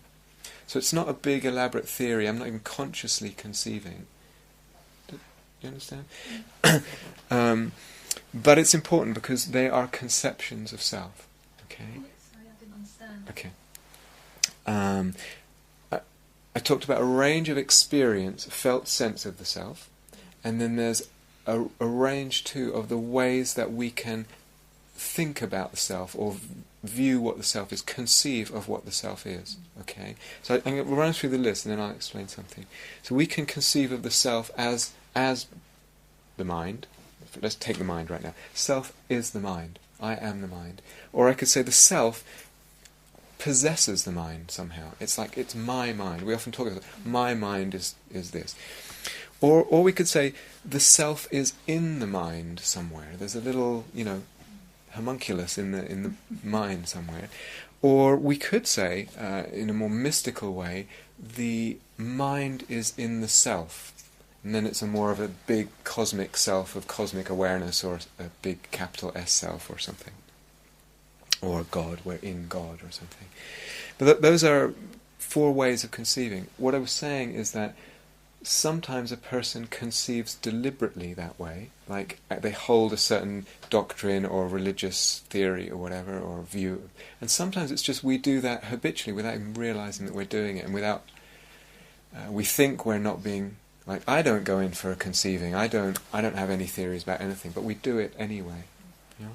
So it's not a big elaborate theory, I'm not even consciously conceiving. Do you understand? But it's important because they are conceptions of self. Okay? Sorry, I didn't understand. Okay. I talked about a range of experience, a felt sense of the self, and then there's a range too of the ways that we can think about the self or view what the self is, conceive of what the self is. Okay? So I'm going to run through the list and then I'll explain something. So we can conceive of the self as the mind. Let's take the mind right now. Self is the mind. I am the mind. Or I could say the self possesses the mind somehow. It's like it's my mind. We often talk about my mind is this. Or we could say the self is in the mind somewhere. There's a little, homunculus in the mind somewhere. Or we could say, in a more mystical way, the mind is in the self. And then it's a more of a big cosmic self of cosmic awareness, or a big capital S self or something. Or God, we're in God or something. But those are four ways of conceiving. What I was saying is that sometimes a person conceives deliberately that way, like they hold a certain doctrine or religious theory or whatever, or view. And sometimes it's just we do that habitually without even realizing that we're doing it, and without we think we're not being... Like, I don't go in for a conceiving. I don't have any theories about anything, but we do it anyway. You know?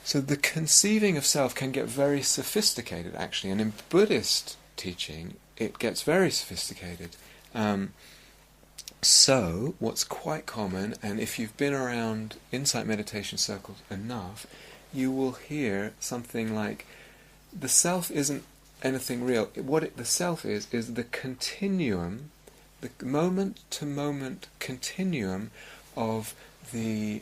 So the conceiving of self can get very sophisticated, actually, and in Buddhist teaching, it gets very sophisticated. So, what's quite common, and if you've been around insight meditation circles enough, you will hear something like, the self isn't anything real. The self is the continuum, the moment-to-moment continuum of the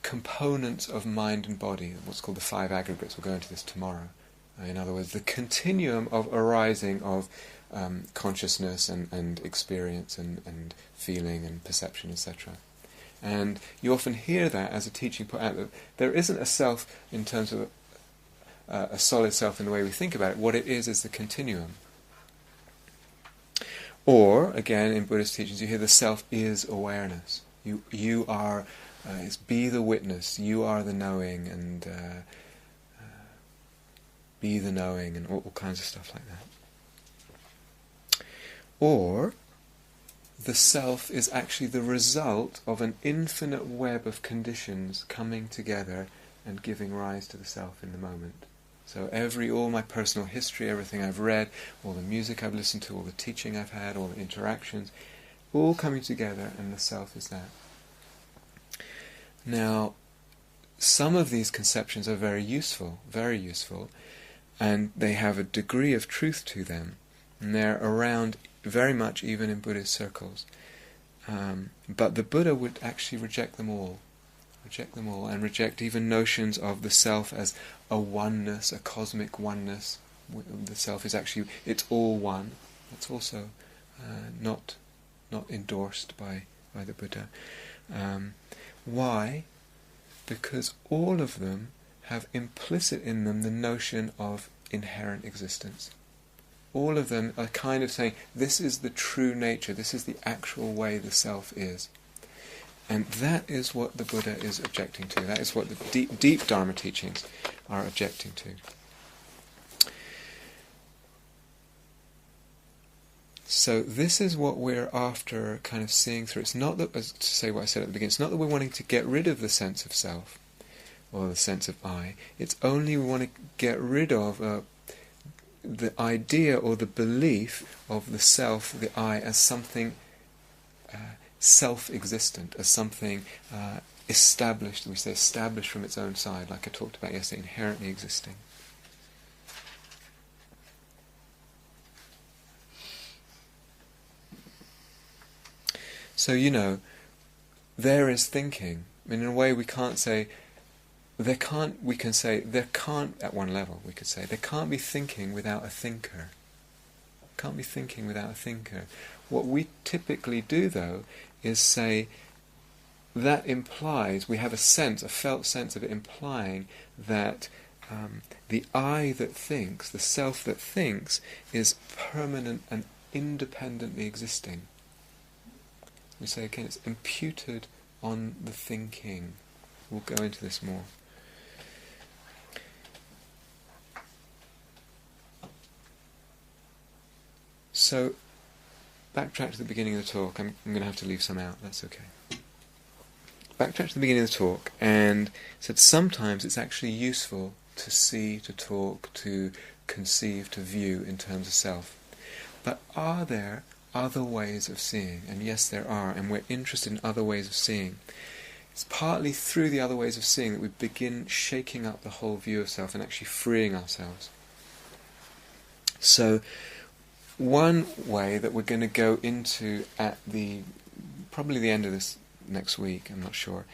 components of mind and body, what's called the five aggregates. We'll go into this tomorrow. In other words, the continuum of arising of consciousness and experience and feeling and perception, etc. And you often hear that as a teaching put out, that there isn't a self in terms of a solid self in the way we think about it. What it is the continuum. Or, again, in Buddhist teachings, you hear the self is awareness. You are, it's be the witness, you are the knowing, and be the knowing, and all kinds of stuff like that. Or, the self is actually the result of an infinite web of conditions coming together and giving rise to the self in the moment. So all my personal history, everything I've read, all the music I've listened to, all the teaching I've had, all the interactions, all coming together, and the self is that. Now, some of these conceptions are very useful, and they have a degree of truth to them, and they're around very much even in Buddhist circles. But the Buddha would actually reject them all, and reject even notions of the self as a oneness, a cosmic oneness. The self is actually, it's all one. That's also not endorsed by the Buddha. Why? Because all of them have implicit in them the notion of inherent existence. All of them are kind of saying, this is the true nature, this is the actual way the self is. And that is what the Buddha is objecting to. That is what the deep Dharma teachings are objecting to. So this is what we're after kind of seeing through. It's not that, as to say what I said at the beginning, it's not that we're wanting to get rid of the sense of self, or the sense of I. It's only we want to get rid of the idea or the belief of the self, the I, as something self-existent, as something established, we say established from its own side, like I talked about yesterday, inherently existing. So, there is thinking. I mean, in a way we can't say, there can't at one level, we could say, there can't be thinking without a thinker. Can't be thinking without a thinker. What we typically do, though, is say that implies, we have a felt sense of it implying that the I that thinks, the self that thinks, is permanent and independently existing. We say again, it's imputed on the thinking. We'll go into this more. So, backtrack to the beginning of the talk. I'm going to have to leave some out, that's okay. Backtrack to the beginning of the talk, and said sometimes it's actually useful to see, to talk, to conceive, to view in terms of self. But are there other ways of seeing? And yes, there are, and we're interested in other ways of seeing. It's partly through the other ways of seeing that we begin shaking up the whole view of self and actually freeing ourselves. So, one way that we're going to go into at probably the end of this next week, I'm not sure,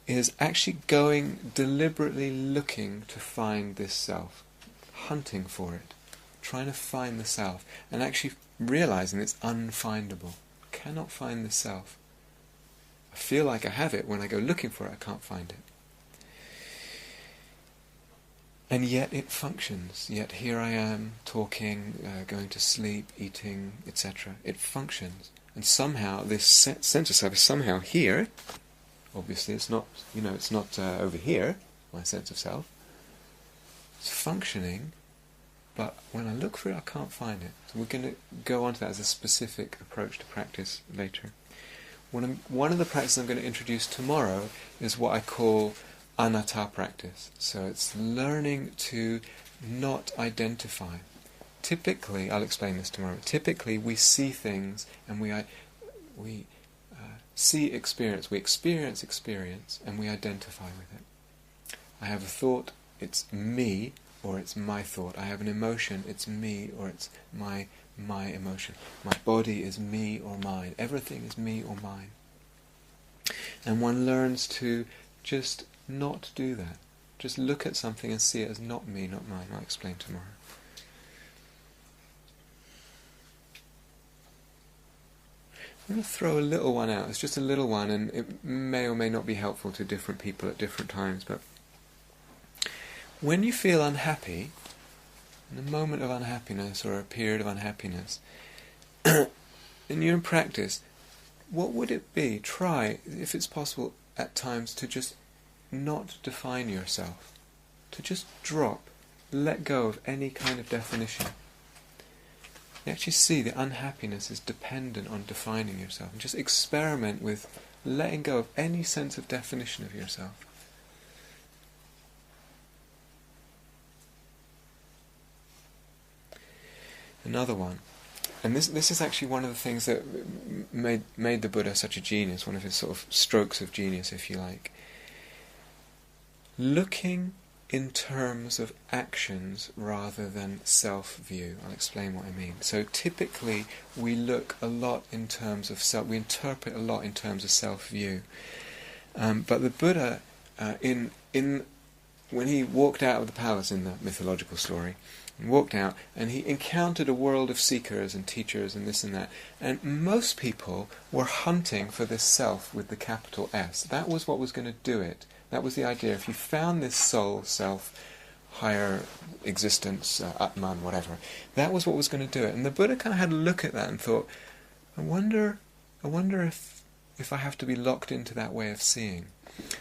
is actually deliberately looking to find this self, hunting for it, trying to find the self, and actually realizing it's unfindable. Cannot find the self. I feel like I have it. When I go looking for it, I can't find it. And yet it functions. Yet here I am, talking, going to sleep, eating, etc. It functions. And somehow this sense of self is somehow here. Obviously it's not, it's not over here, my sense of self. It's functioning, but when I look for it, I can't find it. So we're going to go on to that as a specific approach to practice later. One of the practices I'm going to introduce tomorrow is what I call anatta practice. So it's learning to not identify, typically, I'll explain this tomorrow, typically we see things and we see experience, we experience experience and we identify with it. I have a thought, it's me, or it's my thought. I have an emotion, it's me, or it's my emotion. My body is me or mine. Everything is me or mine. And one learns to just not do that. Just look at something and see it as not me, not mine. I'll explain tomorrow. I'm going to throw a little one out. It's just a little one, and it may or may not be helpful to different people at different times, but when you feel unhappy, in a moment of unhappiness or a period of unhappiness, and you're in practice, what would it be? Try, if it's possible, at times to just not define yourself. To just drop, let go of any kind of definition. You actually see the unhappiness is dependent on defining yourself. And just experiment with letting go of any sense of definition of yourself. Another one. And this is actually one of the things that made the Buddha such a genius, one of his sort of strokes of genius, if you like. Looking in terms of actions rather than self-view. I'll explain what I mean. So typically we look a lot in terms of self, we interpret a lot in terms of self-view. But the Buddha, when he walked out of the palace in the mythological story, and walked out, and he encountered a world of seekers and teachers and this and that. And most people were hunting for this self with the capital S. That was what was going to do it. That was the idea. If you found this soul, self, higher existence, Atman, whatever, that was what was going to do it. And the Buddha kind of had a look at that and thought, I wonder if I have to be locked into that way of seeing.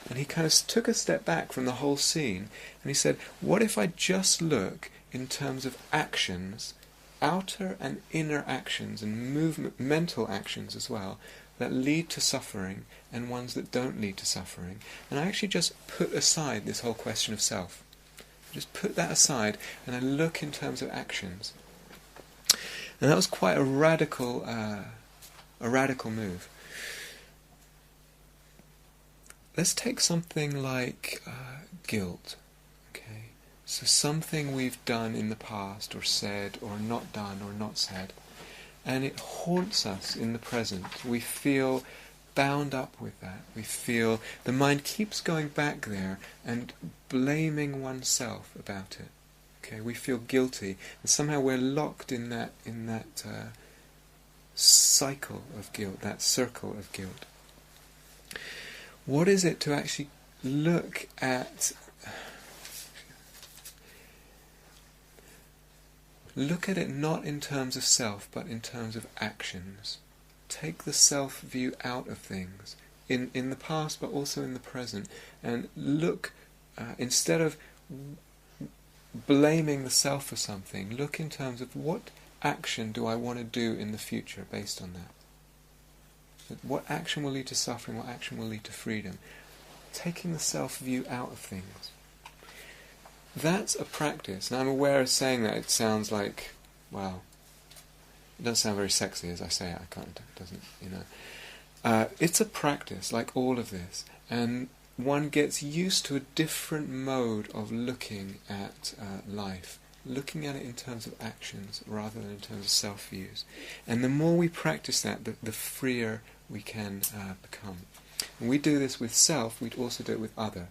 And he kind of took a step back from the whole scene, and he said, what if I just look in terms of actions, outer and inner actions, and movement, mental actions as well, that lead to suffering, and ones that don't lead to suffering. And I actually just put aside this whole question of self. Just put that aside, and I look in terms of actions. And that was quite a radical move. Let's take something like guilt. Okay, so something we've done in the past, or said, or not done, or not said, and it haunts us in the present. We feel bound up with that. We feel the mind keeps going back there and blaming oneself about it. Okay, we feel guilty, and somehow we're locked in that cycle of guilt, that circle of guilt. What is it to actually look at it not in terms of self, but in terms of actions. Take the self-view out of things, in the past, but also in the present, and look, instead of blaming the self for something, look in terms of what action do I want to do in the future based on that. What action will lead to suffering, what action will lead to freedom. Taking the self-view out of things. That's a practice. Now I'm aware of saying that it sounds like, well, it doesn't sound very sexy as I say it. It doesn't, you know. It's a practice, like all of this. And one gets used to a different mode of looking at life. Looking at it in terms of actions rather than in terms of self-views. And the more we practice that, the freer we can become. When we do this with self, we'd also do it with other.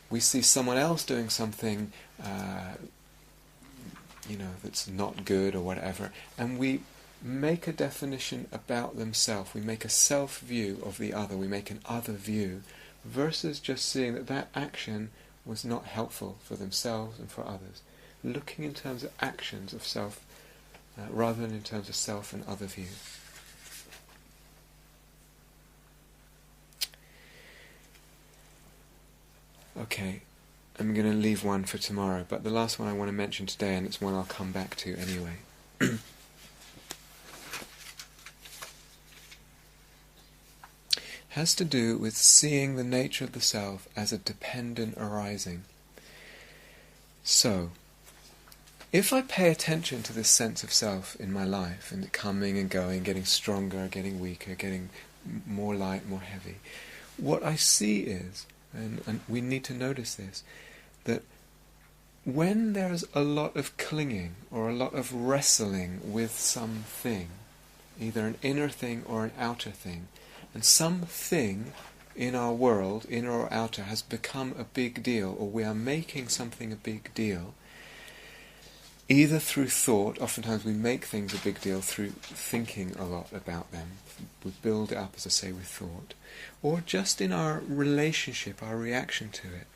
We see someone else doing something, that's not good or whatever, and we make a definition about themselves. We make a self-view of the other. We make an other view, versus just seeing that action was not helpful for themselves and for others. Looking in terms of actions of self, rather than in terms of self and other view. Okay, I'm going to leave one for tomorrow, but the last one I want to mention today, and it's one I'll come back to anyway. Has to do with seeing the nature of the self as a dependent arising. So, if I pay attention to this sense of self in my life, and it coming and going, getting stronger, getting weaker, getting more light, more heavy, what I see is, and we need to notice this, that when there's a lot of clinging or a lot of wrestling with something, either an inner thing or an outer thing, and something in our world, inner or outer, has become a big deal, or we are making something a big deal, either through thought, oftentimes we make things a big deal through thinking a lot about them, we build it up, as I say, with thought, or just in our relationship, our reaction to it.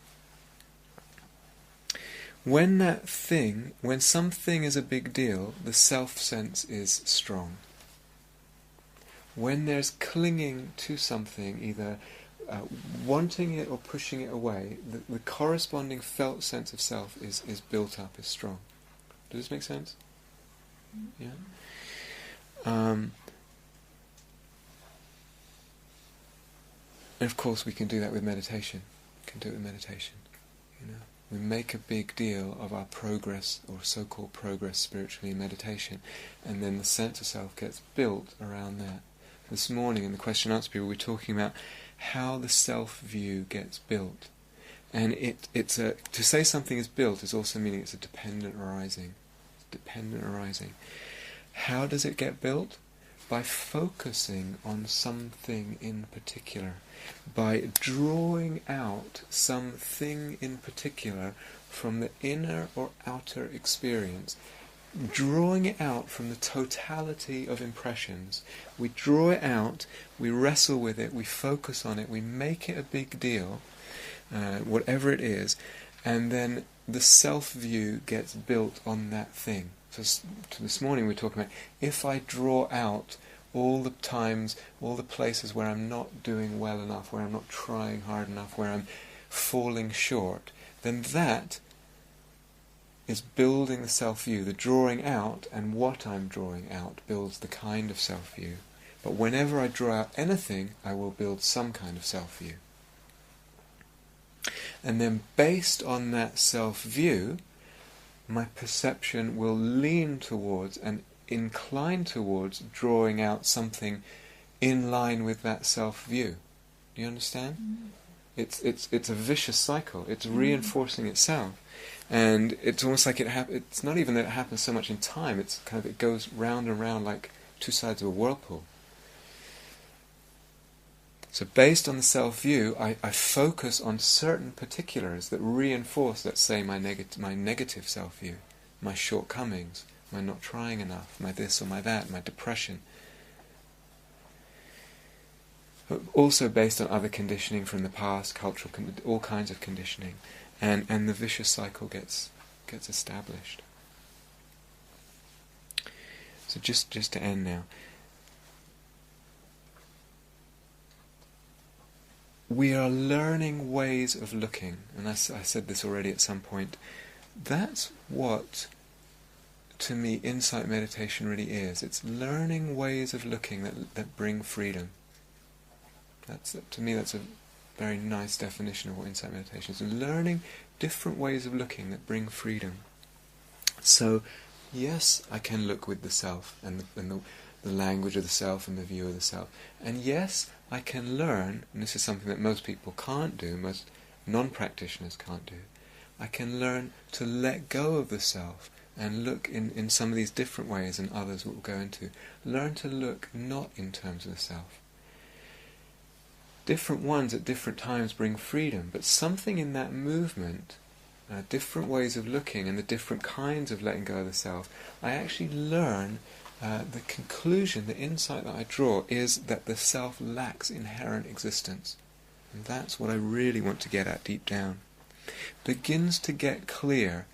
When something is a big deal, the self-sense is strong. When there's clinging to something, either wanting it or pushing it away, the corresponding felt sense of self is built up, is strong. Does this make sense? Yeah. And of course we can do that with meditation. We can do it with meditation. We make a big deal of our progress, or so-called progress spiritually in meditation, and then the sense of self gets built around that. This morning in the question and answer period, we were talking about how the self-view gets built. And to say something is built is also meaning it's a dependent arising. Dependent arising. How does it get built? By focusing on something in particular. By drawing out something in particular from the inner or outer experience. Drawing it out from the totality of impressions. We draw it out, we wrestle with it, we focus on it, we make it a big deal, whatever it is, and then the self-view gets built on that thing. So this morning we were talking about, if I draw out all the times, all the places where I'm not doing well enough, where I'm not trying hard enough, where I'm falling short, then that is building the self-view. The drawing out and what I'm drawing out builds the kind of self-view. But whenever I draw out anything, I will build some kind of self-view. And then based on that self-view, my perception will lean towards and incline towards drawing out something in line with that self-view. Do you understand? It's a vicious cycle. It's reinforcing itself. And it's almost like it's not even that it happens so much in time, it's kind of, it goes round and round like two sides of a whirlpool. So based on the self-view, I focus on certain particulars that reinforce, let's say, my negative self-view, my shortcomings, my not trying enough, my this or my that, my depression. But also based on other conditioning from the past, cultural, all kinds of conditioning. And the vicious cycle gets established. So just to end now. We are learning ways of looking, and I said this already at some point. That's what, to me, insight meditation really is. It's learning ways of looking that bring freedom. To me, that's a very nice definition of what insight meditation is. Learning different ways of looking that bring freedom. So, yes, I can look with the self and the language of the self and the view of the self. And yes, I can learn, and this is something that most people can't do, most non-practitioners can't do, I can learn to let go of the self and look in some of these different ways, and others we'll go into. Learn to look not in terms of the self. Different ones at different times bring freedom, but something in that movement, different ways of looking and the different kinds of letting go of the self, I actually learn the conclusion, the insight that I draw is that the self lacks inherent existence. And that's what I really want to get at deep down. Begins to get clear,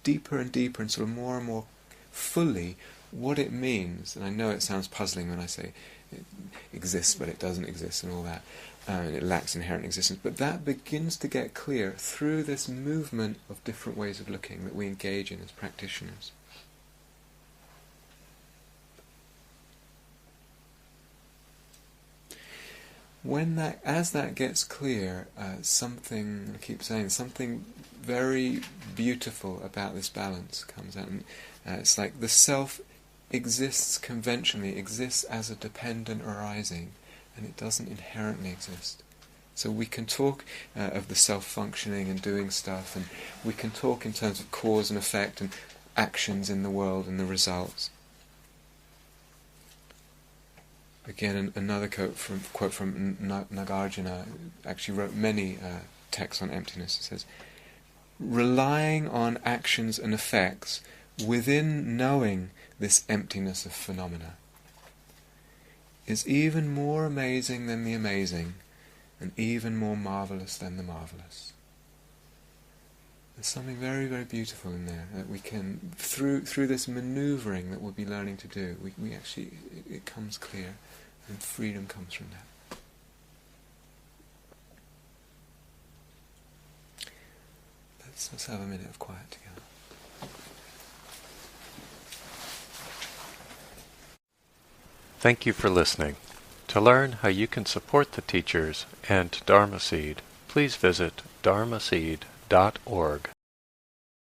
deeper and deeper and sort of more and more fully what it means. And I know it sounds puzzling when I say it exists but it doesn't exist and all that, and it lacks inherent existence, but that begins to get clear through this movement of different ways of looking that we engage in as practitioners. as that gets clear, something, I keep saying, something very beautiful about this balance comes out. And, it's like the self exists conventionally, exists as a dependent arising, and it doesn't inherently exist. So we can talk of the self functioning and doing stuff, and we can talk in terms of cause and effect and actions in the world and the results. Again, another quote from Nagarjuna, who actually wrote many texts on emptiness. It says, "Relying on actions and effects within knowing this emptiness of phenomena is even more amazing than the amazing, and even more marvelous than the marvelous." There's something very, very beautiful in there that we can, through this manoeuvring that we'll be learning to do, we actually, it comes clear, and freedom comes from that. Let's have a minute of quiet together. Thank you for listening. To learn how you can support the teachers and Dharma Seed, please visit dharmaseed.org.